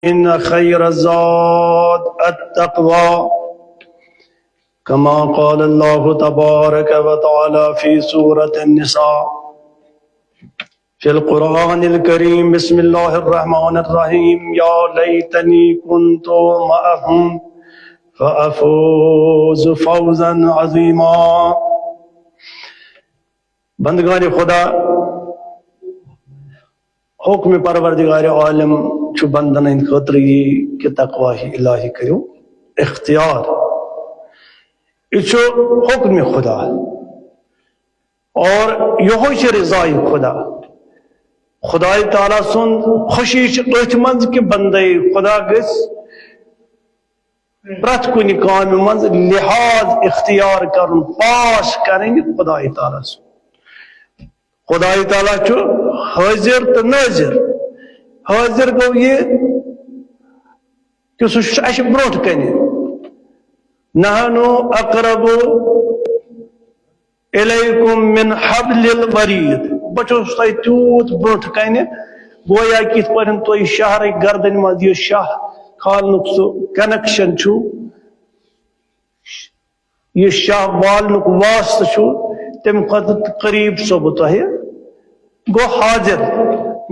إن خير الزاد التقوى كما قال الله تبارك وتعالى في سورة النساء في القرآن الكريم بسم الله الرحمن الرحيم يا ليتني كنت معهم فأفوز فوزا عظيما. بندگان خدا، حکم پروردگار عالم چھ بندن ہند خاطر یہ کہ تقوی الہی کرو اختیار. یہ حکم خدا اور یہ رضائی خدا. خدا تعالیٰ سن خوشی ات مز کہ بندے خدا گس پرت کن کام مز لحاظ اختیار کرن پاس کریں خدا تعالیٰ سن. خدا تعالیٰ حاضر تو ناظر. حاضر گو یہ کہ سہ بروٹ کن نحنو اقرب الیکم من حبل الورید. بچوس تہ تیوت بروٹ کن گویا کت پہ تھی شہر گردن مز یہ شاہ کھالنک سہ کنیکشن چھو، یہ شاہ والنک واسطہ چھو تم خاطر قریب صوب تہ گو حاضر.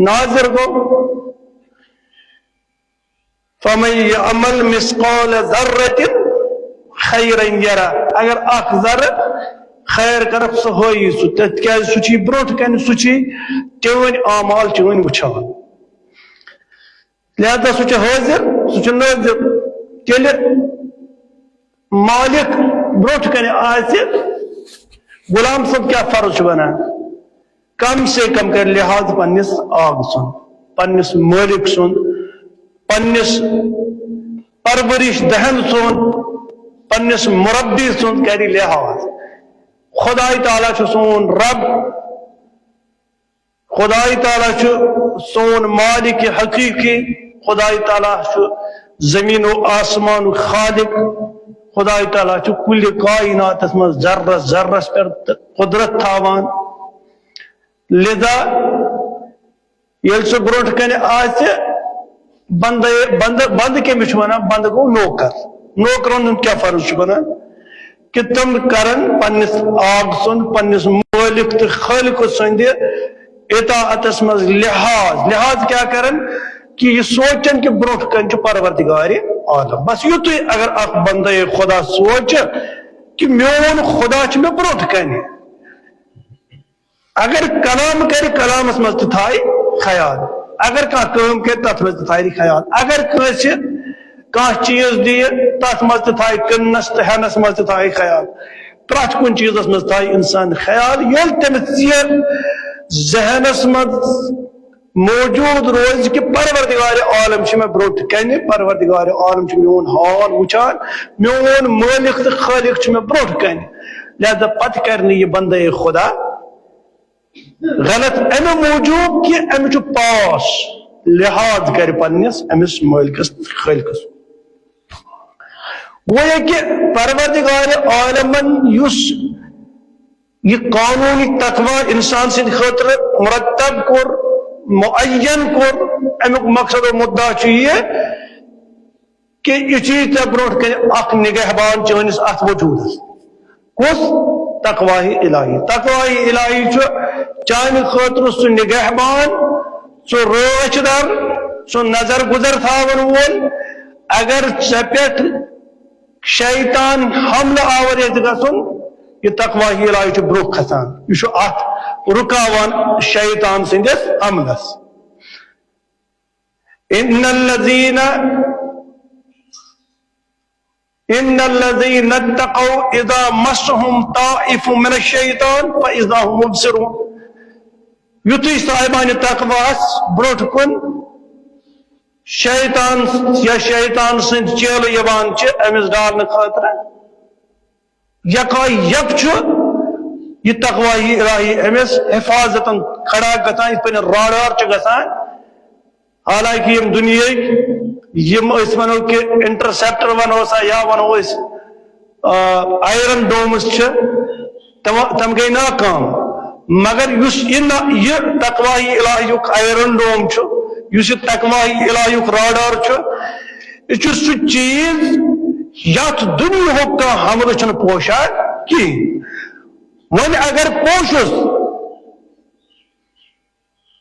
ناظر گو فمن يعمل مثقال ذرة خيرا يره. اگر اخ ذرہ خیر کرب سہ ہوئی سہ تکیاز سہ چھ بروٹ کن سہ چھ چون اعمال چون وچھان. لہذا سہ چھ حاضر سہ چھ ناظر. تیلہ مالک بروٹ کن آسہ غلام صاحب کیا فرض بنان کم سے کم کر لحاظ پنس آگ سن، پنس مالک سن، پنس پرورش دہن سن، پنس مربی سن کری لحاظ. خدا تعالیٰ چھ سون رب، خدا تعالیٰ چھ سون مالک حقیقی، خدا تعالیٰ چھ زمین و آسمان خالق. خدا تعالیٰ چھ کل کائنات من ذرہ ذرس پر قدرت تھاوان. لذا یل سہ بروٹ کن آس بند کمس ونان بند گو نوکر. نوکرن کیا فرض بنان کہ تم کرن پنس آگ سن پنس مالک تو خالق سند اطاعتس مز لحاظ. لحاظ کیا کرن کہ یہ سوچن کہ بروٹ کن پروردگار عالم. بس یوت اگر اخ بندے خدا سوچ کہ میون خدا چھ میں بروٹ کن، اگر کلام کر کلامس مز تھائی خیال، اگر کام کر تر مز تھائی خیال، اگر کنس کھانا چیز دی تر مز تھائی کنس تو ہینس مز تھائی خیال. پرت کن چیزس مز تھائی انسان خیال. یل تمس یہ ذہنس مز موجود روز کہ پروردگار عالم چھ میں بروٹ کن، پروردگار عالم چھ میون حال وچان، میون مالک تو خالق چھ میں بروٹ کن. لہذا پتہ کرنے یہ بندے خدا غلط امہ موجود کہ ام چھ پاس لحاظ کر پنس امس مالکس خالقس. گویا کہ پروردگار عالمن یس یہ قانونی تقوی انسان سند خاطر مرتب کور معین کور، امیک مقصد و مدعا یہ کہ یہ چیز بروٹ کن اخ نگہبان چانس ات وجودس. کس تقوی الہی. تقوی الہی چانہ خاطر سہ نگہبان، سہ روچ در، سہ نظر گزر تھاون وول. اگر ژے پٮ۪ٹھ شیطان حملہ آور یت گژھن یہ تقوی الہی چھ برونٛہہ کھسان. یہ چھ اتھ رکاوان شیطان سندس حملس. ان الذين اتقوا اذا مسهم طائف من الشيطان فاذا هم مبصرون. یتھی صاحبان تقواس بروٹ کن شیطان یا شیطان سند چیل یوان چھ امس ڈالنے خاطر یکا یک چھ یہ تقوی الہی امس حفاظتن کھڑا گژھان اس پہ راڈار چھ گژھان. حالانکہ یم دنیا یم اس ونو کہ انٹرسپٹر ونو سا یا ونو اس آئرن ڈومس چھ تم گئی ناکام. مگر یہ تقوی الہی آئرن ڈوم چھ یس یہ تقوی الہیک رادار یہ سہ چیز یت دنیا کا حملہ چھ پوشان کہین ون اگر پوشس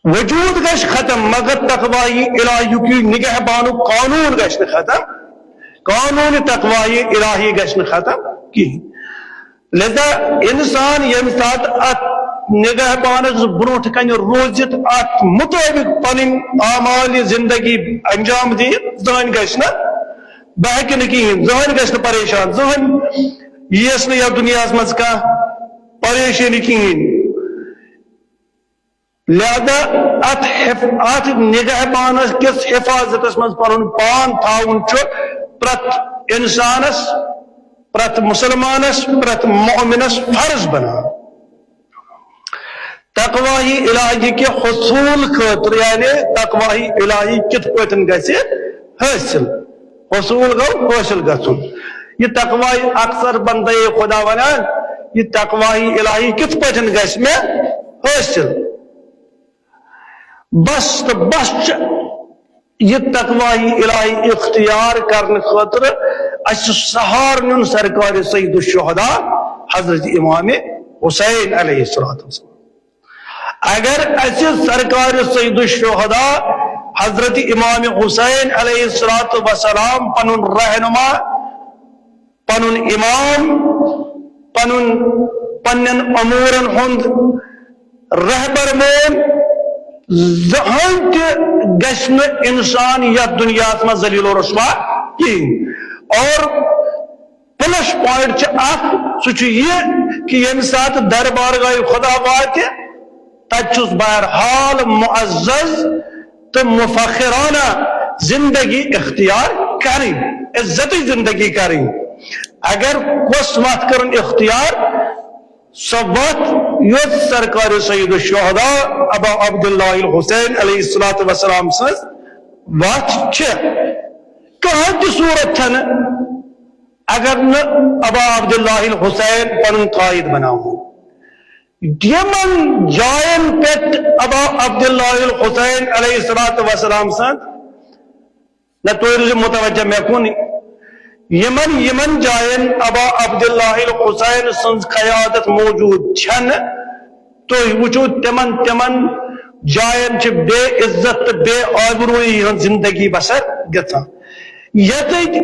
وجود گش ختم مگر تقوی الہی نگہبان قانون گش ختم قانون تقوی الہی گش ختم کہین لذا انسان یم سات ات نگہبانس بروٹ کن روزت ات مطابق پن اعمال زندگی انجام دی زہن گش نا بہک کہین زہن گش پریشان زہن یس نا دنیا مز کھانا پریشانی کہین لہذا ات نگہبانس کس حفاظت مز پن پان تھاون پرت انسانس پرت مسلمانس پرت مومنس فرض بنا تقوی الہی کے حصول خاطر یعنی تقوی الہی کت پتن گژھِ حاصل حصول گو حاصل گژھن یہ تقوی اکثر بندے خدا ونان یہ تقوی الہی کت پتن گژھِ میں حاصل بس تو بس یہ تقوی الہی اختیار کرنے خاطر اس سہار نیون سرکار سید الشہداء حضرت امام حسین علیہ السلام اگر اس سرکار سید الشہداء حضرت امام حسین علیہ السلام پنن رہنما پنن امام پنن امورن ہند رہبر مون زہن گشن انسان یا دنیا میں ذلیل و رسوا کہین اور پلس پوائنٹ سہ یہ کہ یم سات دربارگاہ خدا وات تچس بہرحال معزز تو مفخرانہ زندگی اختیار کریں عزتی زندگی کریں اگر کس وقت کرن اختیار سو وقت یوت سرکار سید الشہداء ابا عبداللہ الحسین علیہ السلام سز وقت کہاں کی صورت تھن اگر نہ ابا عبداللہ الحسین پن قائد بناؤں یمن جائن پت ابا عبداللہ الحسین علیہ السلام سز نہ تو متوجہ میں کونی یمن جائن ابا عبداللہ الحسین سنز قیادت موجود چھن تو وجود تمن جائن چھ بے عزت بے آبروئی زندگی بسر گتا یہ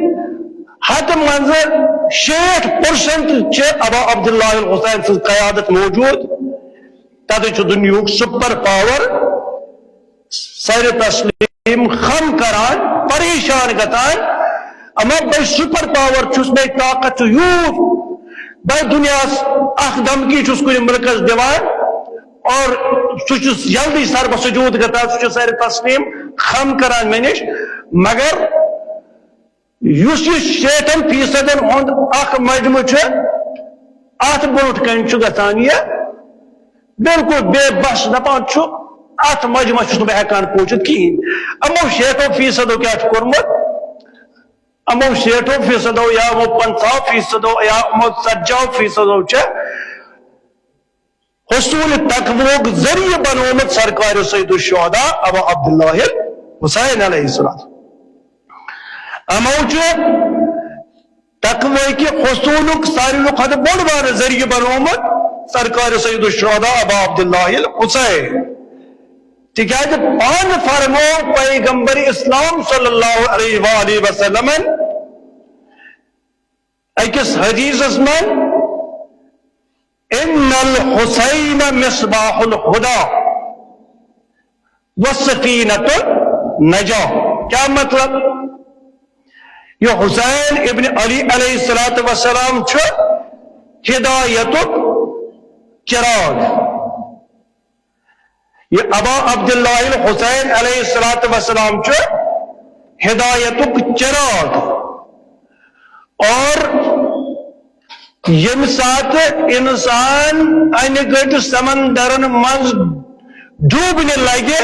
حد منظر 60% چھ ابا عبداللہ الحسین سنز قیادت موجود تد چھ دنیوک سپر پاور سر تسلیم خم کران پریشان گتان اما بے سپر پاور چس بے طاقت یوت بے دنیا اخ دمکی چس کوئی ملکس دیوان اور سچس جلدی سر بسجود گتا سچس سر تسلیم خم کران میں نش مگر یس یہ 60% ہند اخ مجمع ات بروٹ کن گژھان یہ بالکل بے بس دپان ات مجمع بہ ہیکان پوچھت کہین امو 60% کیا کورمت امو 60% یا امو 50% یا امو 70% حصول تقویق ذریعہ بنومت سرکار سید الشہداء ابا عبداللہ حسین علیہ السلام امو تقوی کی حصول ساری خد بڑ بار ذریعہ بنومت سرکار سید الشہداء ابا عبداللہ حسین تکیاز پان فرمو پیغمبر اسلام صلی اللہ علیہ وآلہ وسلم ایکس حدیث اسمان ان الحسین مصباح الہدى والسکینۃ نجا کیا مطلب یہ حسین ابن علی علیہ السلام ہدایتک چراغ یہ ابا عبداللہ الحسین علیہ السلام ہدایتک چراغ اور یم سات انسان ان گٹ سمندرن مز ڈوبنے لگے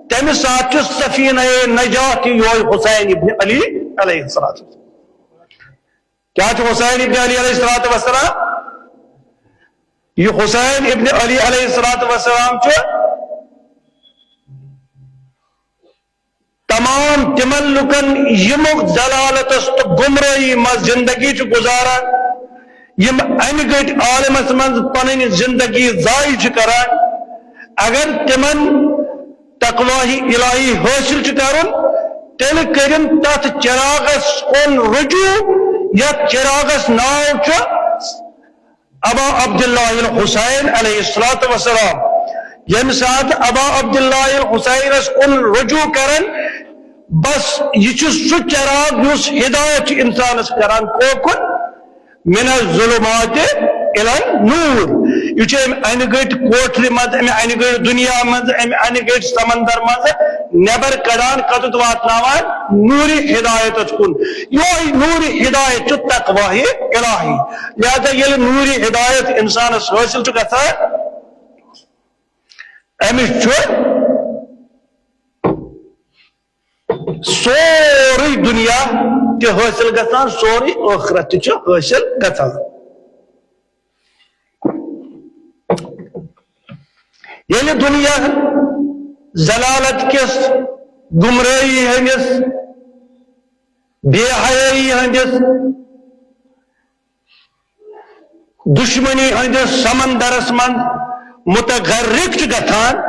تم سات سفینہ نجات یہ حسین ابن علی علیہ السلام کیا حسین ابن علی علیہ السلام یہ حسین ابن علی علیہ السلام تمام تمن لکن یمو ضلالتس تو گمراہی مز زندگی چھ گزاران یم ان گٹ عالمس من پنن زندگی ضائع کران اگر تمن تقوی الہی حاصل کرن تیل کرن تت چراغس کن رجوع یا چراغس ناو ابا عبداللہ الحسین علیہ السلام یم سات ابا عبداللہ الحسین کن رجوع کرن بس یہ سہ چراغ اس ہدایت انسانس کران کوکن من الظلمات الى النور یہ ان گٹ کوٹری مز ان گٹ دنیا مز ان گٹ سمندر مز نبر کڑان کتت واتناوان نور ہدایت کن یہ نور ہدایت تقوی الہی لہذا یل نور ہدایت انسانس حاصل گژھان امس سوری دنیا تہ حاصل گژھان سوری آخرت تہ حاصل گژھان یعنی دنیا ضلالت کس گمراہی ہندس بے حیائی ہندس دشمنی ہندس سمندرس من متغرق گژھان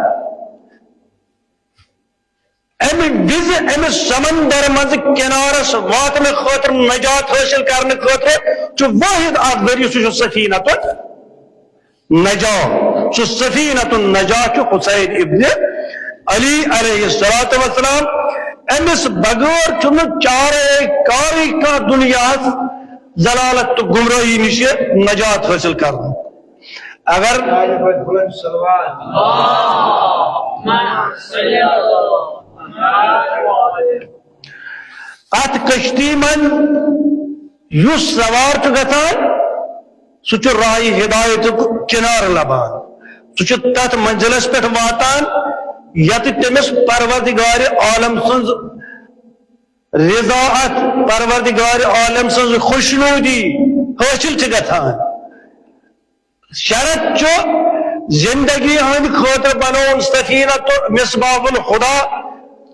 امس سمندر مز کنارس واتن خاطر نجات حاصل کرنے خاطر واحد اخ ذریعہ سہ سفینۃ النجاہ سہ سفینۃ النجاہ حسین ابن علی علیہ السلام امس بغیر چارے کاری کا دنیا ضلالت تو گمراہی نش نجات حاصل کرنا اگر ات کشتی من یس سوار گژھان سہ راہ ہدایت کنار لبان سہ تت منزلس پہ واتان یت تمس پروردگار عالم سنز رضاعت پروردگار عالم سنز خوشنودی حاصل گژھان شرط زندگی ہند خاطر بنون سفینۃ مصباح الخدا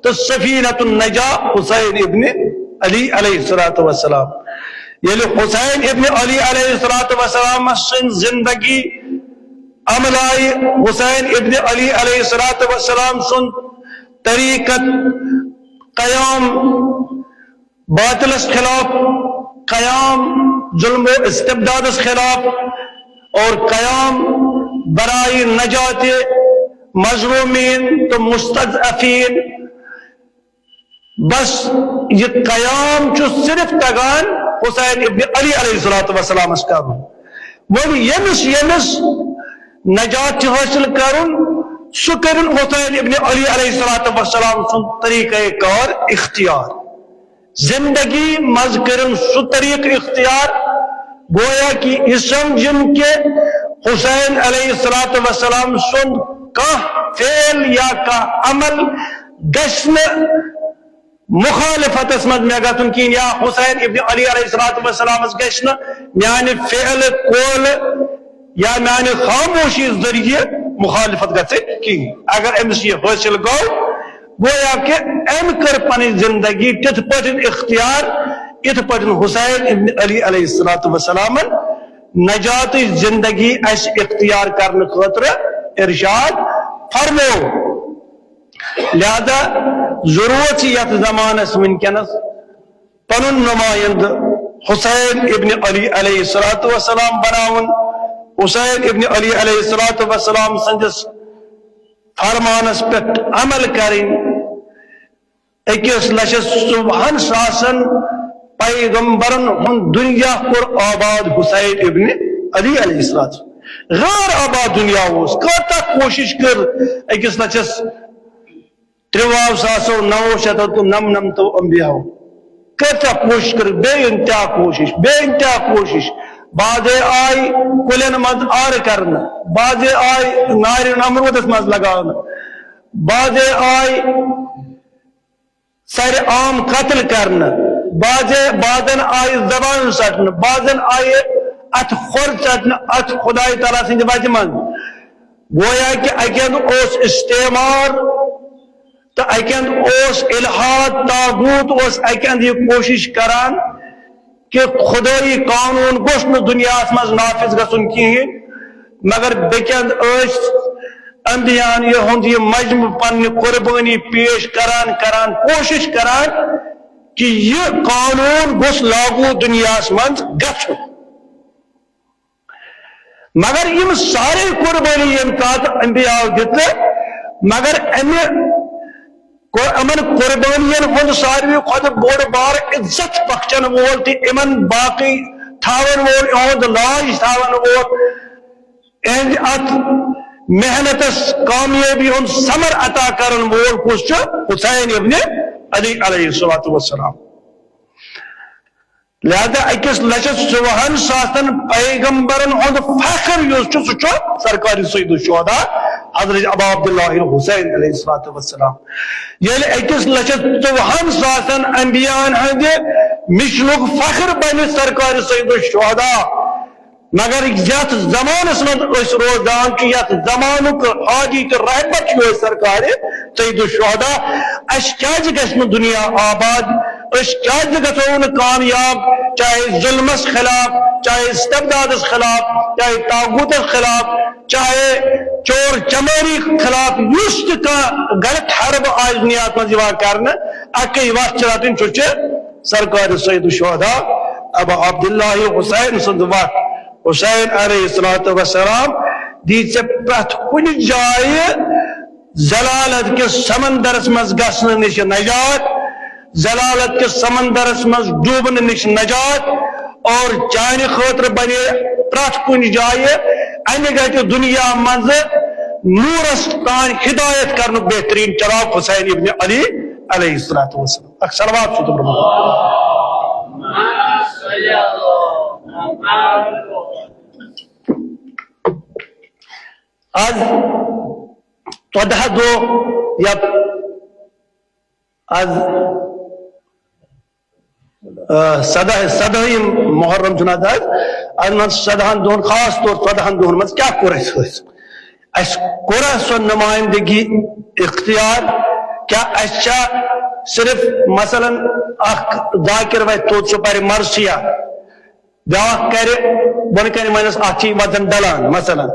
تو سفینۃ النجاہ حسین ابن علی علیہ السلام یعنی حسین ابن علی علیہ السلام سن زندگی عملائی حسین ابن علی علیہ السلام سن طریقت قیام باطلس خلاف قیام ظلم و استبداد خلاف اور قیام برائے نجات مظلومین تو مستضعفین بس یہ قیام صرف تگان حسین ابن علی علیہ السلام کرن وہ یمس نجات حاصل کرن سہ کرن حسین ابن علی علیہ السلام سن طریقہ کار اختیار زندگی مز کرن سہ طریق اختیار گویا کہ اس سمجھن کے حسین علیہ السلام سن کا فعل یا کا عمل گشن مخالفت اسمد میں گتن کین یا حسین ابن علی علیہ السلام گشن میانہ فعل قول یا میانہ خاموشی ذریعے مخالفت گژھِ کین اگر امس یہ حاصل گو گویا کہ ام کر پنی زندگی تتھ پٹن اختیار ات پٹن حسین ابن علی علیہ السلام نجات زندگی اس اختیار کرنے خاطر ارشاد فرمو لہذا ضرورت یت زمانس ونکس پنن نمائند حسین ابن علی علیہ السلام بناون حسین ابن علی علیہ السلام سندس فرمانس پہ عمل کریں اکس لچھس صبحن ساسن پیغمبرن ہن دنیا پر آباد حسین ابن علی علیہ السلام غیر آباد دنیا اس کتا کوشش کر اکس لچھس 3,999 انبیاء کتا کوشش کر بے انتہا کوشش بعض آئی کلین مز آر کرنا بعض آئی نارین امرودس مز لگانا بعض آئی سر عام قتل کرنا بعضن آئی زبان سٹنا بعضن آئی ات خور سٹنا ات خدای تعالیٰ سند بچ من گویا کہ اکین اس استعمار تو اکند اس الہاد تاغوت اس اکند یہ کوشش کران کہ خدائی قانون گوش نہ دنیا مز نافذ گژھن کہین مگر بیکند اس انبیاء یہ مجمع پن قربانی پیش کران کوشش کران کہ یہ قانون گوش لاگو دنیا مز گژھن مگر یم سارے قربانی یم کات انبیاء دت مگر امن قربانین ہند ساروی کھت بوڑ بار عزت بخشن وول تہ امن باقی تھاون وول اہد لاج تھاون وول اہد ات محنتس کامیابی ہند ثمر عطا کرن وول کس حسین ابن علی علیہ الصلوۃ والسلام لہذا اکس لچھ 40,000 پیغمبرن ہند فخر اس سرکاری سید الشہداء حضرت ابا عبداللہ حسین علیہ الصلوۃ والسلام یل اکس لچھ 40,000 انبیاء ہند مشنک فخر بن سرکاری سید الشہداء مگر یت زمانس مز روزان یت زمانک حاجی تو رحمت سرکار سید الشہداء اس کیاز گژھِ نہٕ دنیا آباد اس کیاز گژھو نہٕ کامیاب چاہے ظلمس خلاف چاہے استبدادس خلاف چاہے طاغوتس خلاف چاہے چور چماری خلاف یس تہ غلط حرب آج دنیا مز کرنے اکی وقت رٹن سرکار سید الشہداء ابا عبداللہ حسین سند وقت حسین علیہ الصلوۃ والسلام دی پرت کن جائے ضلالت کے سمندرس مز گھسن نش نجات ضلالت کے سمندرس مز ڈوبن نش نجات اور چانہ خاطر بنے پرت کن جائے امہ گھٹ دنیا مز نورس تان ہدایت کرن بہترین چراغ حسین ابن علی علیہ الصلوۃ والسلام اک صلوات چھو تم آج 14 دو یا آج سدہ محرم چنات آج من 14 دون خاص طور 14 دون من کیا کور اس کورا سو نمائندگی اختیار کیا اچھا صرف مثلا اخ ذاکر و توت سو پر مرثیہ بیاکھ کرے بن کن منس اچھی وزن ڈلان مثلا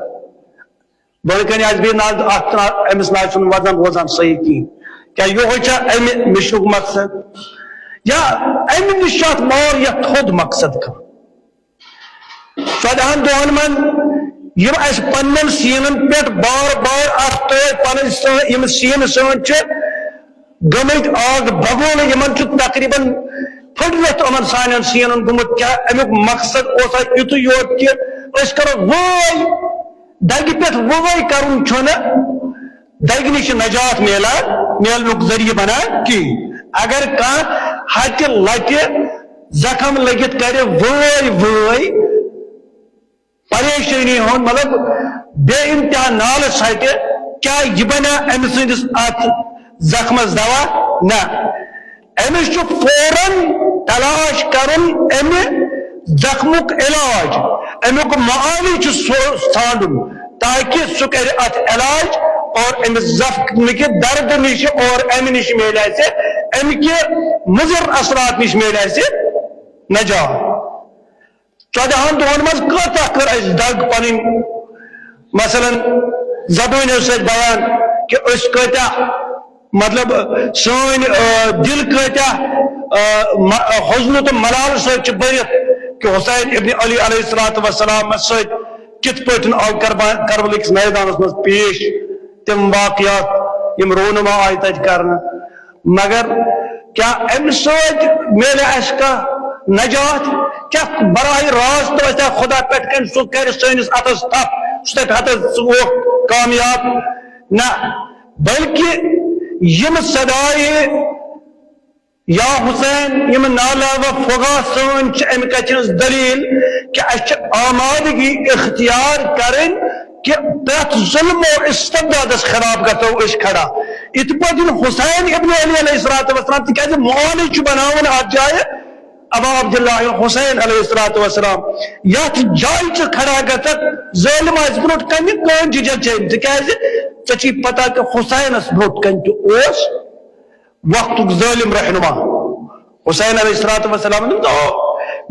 بن کن آج بھی نال امس نا چھ وزن روزان صحیح کہیں کیا یہ ام مشنک مقصد یا ام نشات مور یا تھود مقصد کا 14 دہن من یم اس پنن سینن پہ بار بار ات پن سین سن گمت آگ بگول یمن تقریباً پھٹرت امن سان سینن گمت کیا امیک مقصد اس یت یوت کہ اس کرو وے دگ پہ وے کرن چھن دگ نش نجات میلنک ذریعہ بنان کی اگر کان ہتہ لتہ زخم لگت کرے وے وے پریشانی ہون مطلب بے انتہا نال سٹہ کیا یہ بنا ام سندس ات زخمس دوا نہ امس فوراً تلاش کرن ام زخمک علاج امیک معالج ژھانڈن تاکہ سہ کر ات علاج اور ام زخم کے درد نش اور ام نش ملے سے ام کے مضر اثرات نش ملے سے نجات 14 دہن مز کتا کر اس دگ پن مثلا زبان ست بیان کہ اس کتا مطلب سن دل کتا حزن تو ملال ست برت کہ حسین ابن علی علیہ الصلوۃ والسلام ست کت پہ آو کربلکس میدانس مز پیش تم واقعات یم رونما آئی تت کرنا مگر کیا ام ست میلے اس کا نجات کیا براہ راست تو خدا پہ کن سہ کر سنس اتس تپ سہ ہتس کامیاب نہ بلکہ یم صدائے یا حسین یم نالا و فغا سن ام کچنس دلیل کہ اس آمادگی اختیار کرن کہ پرت ظلم و استبدادس خراب گتو اس کھڑا ات پہ حسین ابن علی علیہ الصلوۃ والسلام تک معالج بناون ات جائے ابا عبداللہ حسین علیہ الصلوۃ والسلام یت جائے کھڑا گتت ظالم آس بروٹ کن کون ججل چھ تکیاز ژے چھی پتہ کہ حسینس بروٹ کن تہ وقت ظالم رہنما حسین علیہ الصلوۃ والسلام نے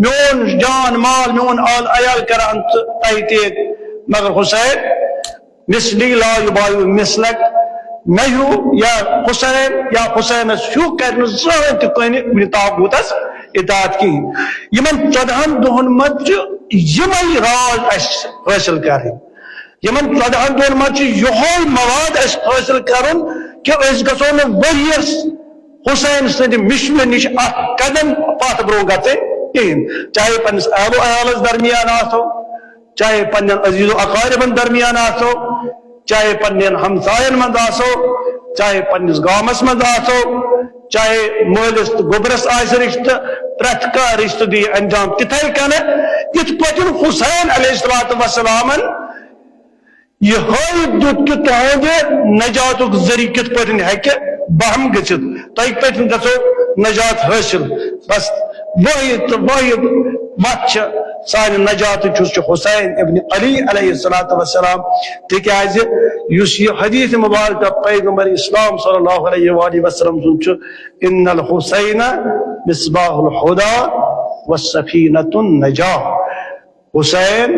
میون جان مال میون آل عیال کران تیت مگر حسین مثلی لا یبایع مثلک نہو یا حسین شو کرن زہن تہ کنہ طاغوتس اطاعت کی یمن 14 دہن مت یمے راز اس حاصل کریں یمن 14 دہن مت یہ مواد اس حاصل کرن کہ اس گژھو نہ ؤریس حسین سند مشن نش قدم پات برو گژھے کہین چاہے پنس اہل و عیالس درمیان آسو چاہے پنن عزیز و اقاربن درمیان آسو چاہے پنن ہمسائن مند آسو چاہے پنس گامس مند آسو چاہے مالس تو گوبرس آس رشتہ پرت کا رشتہ دی انجام تتھے کن یت پتن حسین علیہ الصلوۃ والسلام یہ دت کہ تہذ نجات ذریعہ کت پتن ہیکہ بہم گژھت تہ پتن گژھو نجات حاصل بس واحد وت سان نجات حسین ابن علی علیہ الصلوۃ والسلام تکیاز یس یہ حدیث مبارکہ پیغمبر اسلام صلی اللہ علیہ وآلہ وسلم سن ان الحسین مصباح الہدی والسفینۃ النجاہ حسین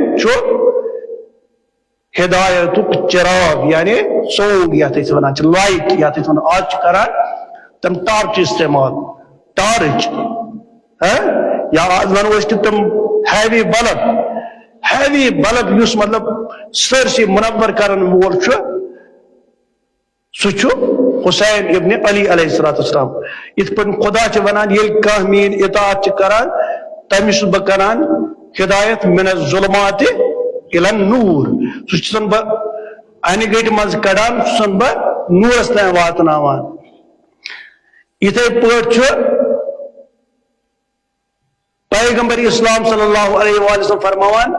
ہدایت چراغ یعنی سونگ یت ونان لائٹ یت آج کران تم ٹارچ استعمال ٹارچ یا آج ونو تم ہیوی بلب یس مطلب سرسی منور کرن وول سہ حسین ابن علی علیہ الصلوۃ والسلام ات پہ خدا ونان یل کان مین اطاعت کران تمس بہ کران ہدایت من الظلمات الى النور سن بہ انہ گٹ مز کڑان سن بہ نورس تام واتناوان اتھے پٲٹھۍ پیغمبر اسلام صلی اللہ علیہ وآلہ وسلم فرماوان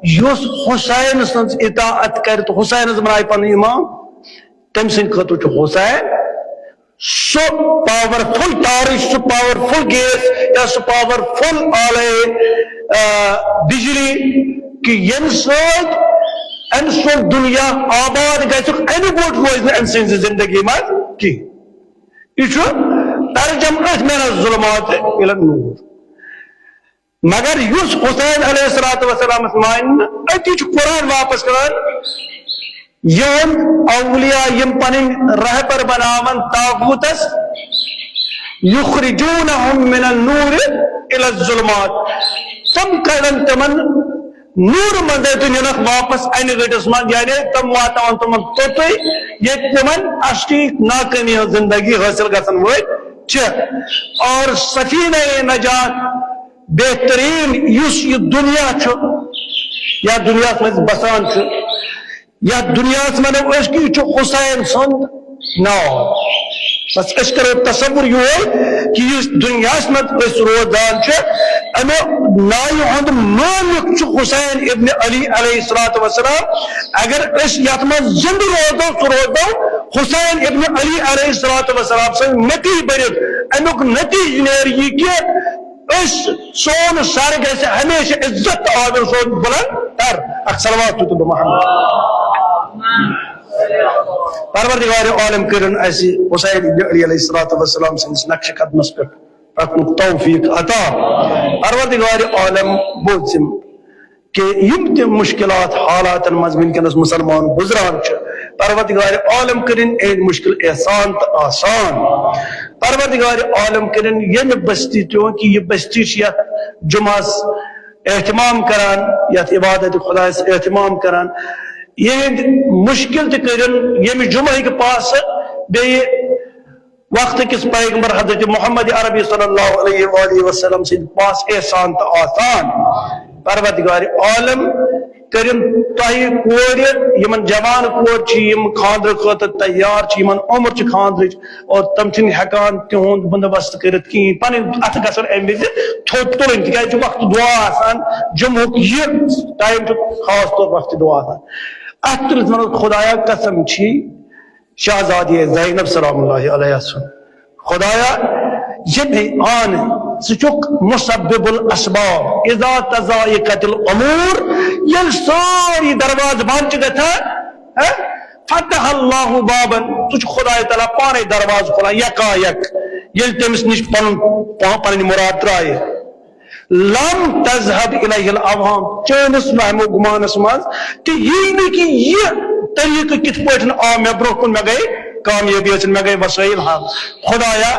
یس حسین سن اطاعت کر تو حسین بنائے پن امام تم سن خطر حسین سو پاورفل ٹارچ سو پاورفل گیس یا سو پاورفل آلے بجلی کہ یم سوت ان سو دنیا آباد گھر این بوٹ روز ان سن زندگی مز کی یہ ترجم من الظلمات الى النور مگر یس حسین علیہ الصلوۃ والسلام مان اتی قرآن واپس کران یم اولیاء یم پنن رہبر بناون طاغوتس یخرجونہم من النور الى الظلمات تم کرن تمن نور مند دنیا واپس این گٹس من یعنی تم واتان تم توتے یہ تمن اصلی ناکامی زندگی حاصل گژھن وٲلۍ چھ اور سفینہ نجات بہترین یس یہ دنیا یا دنیا مز بسان یا دنیا ونو کہ حسین سند ناو بس اس کرو تصور یہ کہ اس دنیا مز روزان امہ نائ ہند مالک حسین ابن علی علیہ الصلوۃ والسلام اگر اس یت مز زند روزو سہ روزو حسین ابن علی علیہ الصلوۃ والسلام سن نتی برت امیک نتیج نیر یہ کہ اس سون سر گھر ہمیشہ عزت عامر سون بلند تر صلوات تو محمد پروردگار عالم کرن ایسی حسین علی علیہ الصلوۃ والسلام سنس نقش قدمس پر رکھن توفیق عطا پروردگار عالم بوزم کہ یم تم مشکلات حالات مز ونکس مسلمان گزران پروردگار عالم کرن این مشکل احسان تو آسان پروردگار عالم کرن یم بستی تو کہ یہ بستی یت جمعس اہتمام کران یت عبادت خدا اہتمام کران یہ مشکل تہ کرن یم جمعہ کے پاس بی وقت کس پیغمبر حضرت محمد عربی صلی اللہ علیہ وآلہ وسلم سے پاس احسان تو آسان پروردگار عالم کرن تہ کور یمن جوان کور یم خاندر خاطر تیار یمن عمر خاندر اور تم چھن ہیکان تہند بندوبست کرت کہیں پن ات گھن ام وز تھوت تلن تکیاز وقت دعا آسان جمعہ یہ ٹائم خاص طور وقت دعا آسان ات تلت ون خدایا قسم چھی شہزادی زینب سلام اللہ علیہ خدایا یہ آن سچک مسبب الاسباب اذا تضایقت الامور یل ساری دروازہ بند گھان فتح اللہ بابا تجھ خدا تعالیٰ پانے دروازہ کھولا یکا یک یل تمس نش پن مراد ترائے لم تذهب الیہ العوام چانس وہم و گمانس مز کہ یہ طریقہ کت پہ آ مے برو کن مے گئی کامیابی مے گئی وسائل ہاں خدایا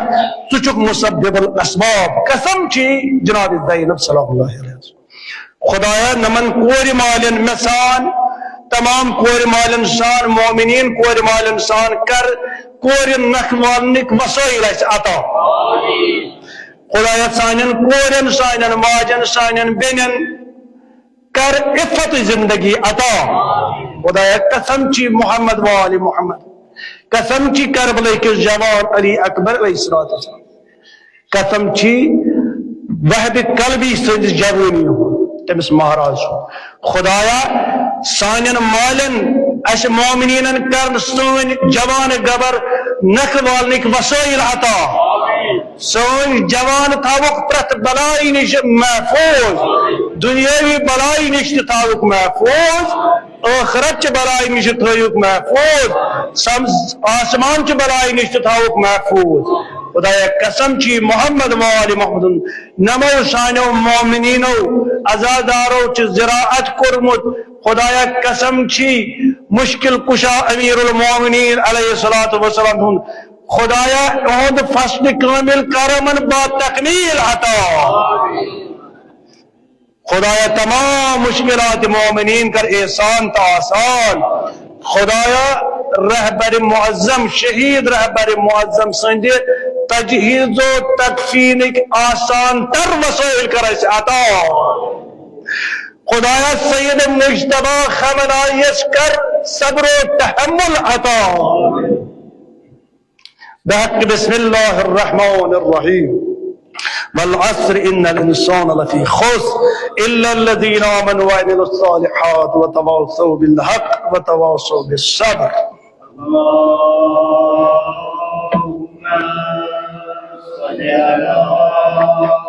تو چک مسبب الاسباب قسم چی جناب زینب صلی اللہ علیہ وسلم خدایا نمن کور مالن مثان تمام کور مالن سان مومنین کور مالن سان کر کور نکھ والنک وسائل عطا خدایا سانن کورن سانن ماجن سانن بینن کر عفت زندگی عطا خدایا قسم چی محمد و آل محمد قسم چی کربلا کے جوان علی اکبر علیہ السلام قسم چی وحب قلبی سند جوانی ہو تمس مہاراج ہو خدایا سانن مالن اس مومنین کرن سن جوان گبر نکھ والنک وسائل عطا سون جوان تھاوک پرت بلائی نش محفوظ دنیاوی بلائی نش تھاوک محفوظ آخرت چ بلائی نش تھاوک محفوظ آسمان چ بلائی نش تھاوک محفوظ خدایا قسم چی محمد و آل محمد نمو سانو مومنینو ازادارو چ زراعت کرمت خدایا قسم چی مشکل کشا امیر المومنین علیہ الصلوۃ والسلام خدایا اہد فصل کامل کرمن با تکمیل عطا خدایا تمام مشکلات مومنین کر احسان تا آسان خدایا رہبر معظم شہید رہبر معظم سند تجہیز و تکفین آسان تر وسائل کر اس عطا خدایا سید مجتبی خمنائیس کر صبر و تحمل عطا بحق بسم الله الرحمن الرحيم والعصر إن الإنسان لفي خسر إلا الذين آمنوا وعملوا الصالحات وتواصوا بالحق وتواصوا بالصبر اللهم صل على